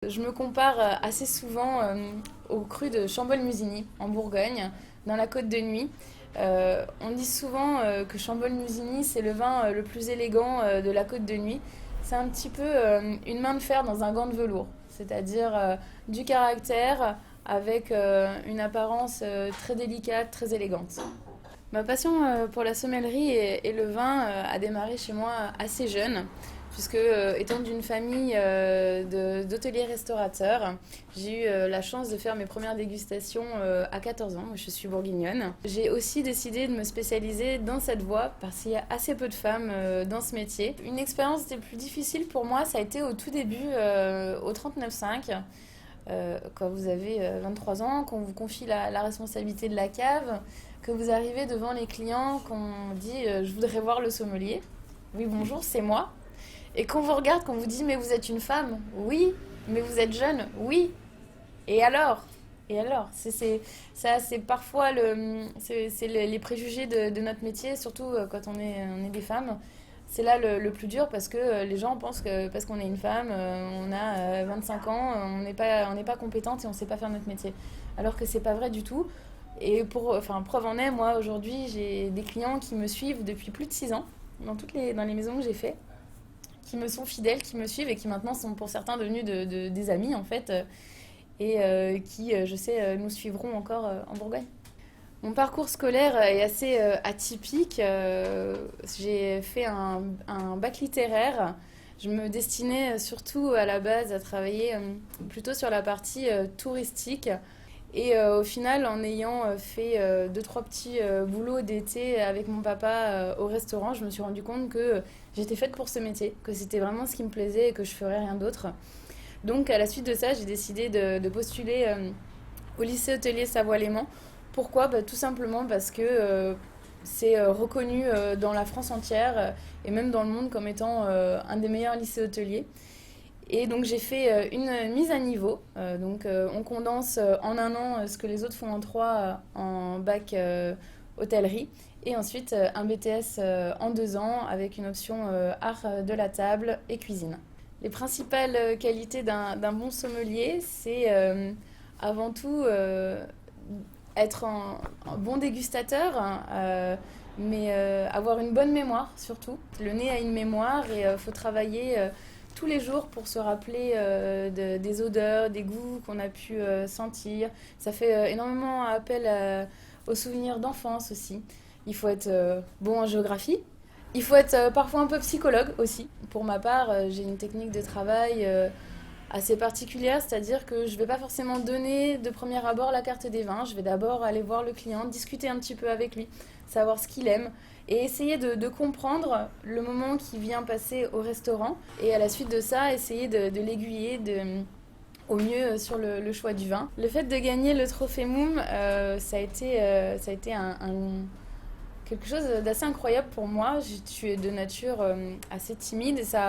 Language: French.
Je me compare assez souvent au cru de Chambol-Musigny, en Bourgogne, dans la Côte de Nuit. On dit souvent que Chambol-Musigny, c'est le vin le plus élégant de la Côte de Nuit. C'est un petit peu une main de fer dans un gant de velours, c'est-à-dire du caractère avec une apparence très délicate, très élégante. Ma passion pour la sommellerie et le vin a démarré chez moi assez jeune, puisque étant d'une famille d'hôteliers restaurateurs, j'ai eu la chance de faire mes premières dégustations à 14 ans. Moi, je suis bourguignonne. J'ai aussi décidé de me spécialiser dans cette voie parce qu'il y a assez peu de femmes dans ce métier. Une expérience des plus difficiles pour moi, ça a été au tout début, au 39,5. Quand vous avez 23 ans, qu'on vous confie la responsabilité de la cave, que vous arrivez devant les clients, qu'on dit je voudrais voir le sommelier. Oui, bonjour, c'est moi. Et qu'on vous regarde, qu'on vous dit mais vous êtes une femme. Oui, mais vous êtes jeune. Oui. Et alors? Et alors? Ça, c'est parfois les préjugés de notre métier, surtout quand on est des femmes. C'est là le plus dur parce que les gens pensent que parce qu'on est une femme, on a 25 ans, on n'est pas compétente et on ne sait pas faire notre métier. Alors que c'est pas vrai du tout. Et enfin, preuve en est, moi aujourd'hui, j'ai des clients qui me suivent depuis plus de 6 ans dans les maisons que j'ai fait, qui me sont fidèles, qui me suivent et qui maintenant sont pour certains devenus des amis en fait, et qui, je sais, nous suivront encore en Bourgogne. Mon parcours scolaire est assez atypique. J'ai fait un bac littéraire. Je me destinais surtout à la base à travailler plutôt sur la partie touristique. Et au final, en ayant fait deux, trois petits boulots d'été avec mon papa au restaurant, je me suis rendu compte que j'étais faite pour ce métier, que c'était vraiment ce qui me plaisait et que je ferais rien d'autre. Donc à la suite de ça, j'ai décidé de postuler au lycée hôtelier Savoie-Léman. Pourquoi? Tout simplement parce que c'est reconnu dans la France entière et même dans le monde comme étant un des meilleurs lycées hôteliers. Et donc j'ai fait une mise à niveau. On condense en un an ce que les autres font en trois en bac hôtellerie. Et ensuite un BTS en 2 ans avec une option art de la table et cuisine. Les principales qualités d'un bon sommelier, c'est avant tout être un bon dégustateur, hein, mais avoir une bonne mémoire surtout. Le nez a une mémoire et il faut travailler tous les jours pour se rappeler des odeurs, des goûts qu'on a pu sentir. Ça fait énormément appel aux souvenirs d'enfance aussi. Il faut être bon en géographie. Il faut être parfois un peu psychologue aussi. Pour ma part, j'ai une technique de travail assez particulière, c'est-à-dire que je ne vais pas forcément donner de premier abord la carte des vins. Je vais d'abord aller voir le client, discuter un petit peu avec lui, savoir ce qu'il aime et essayer de comprendre le moment qui vient passer au restaurant. Et à la suite de ça, essayer de l'aiguiller au mieux sur le choix du vin. Le fait de gagner le trophée Moom, ça a été quelque chose d'assez incroyable pour moi. Je suis de nature assez timide et ça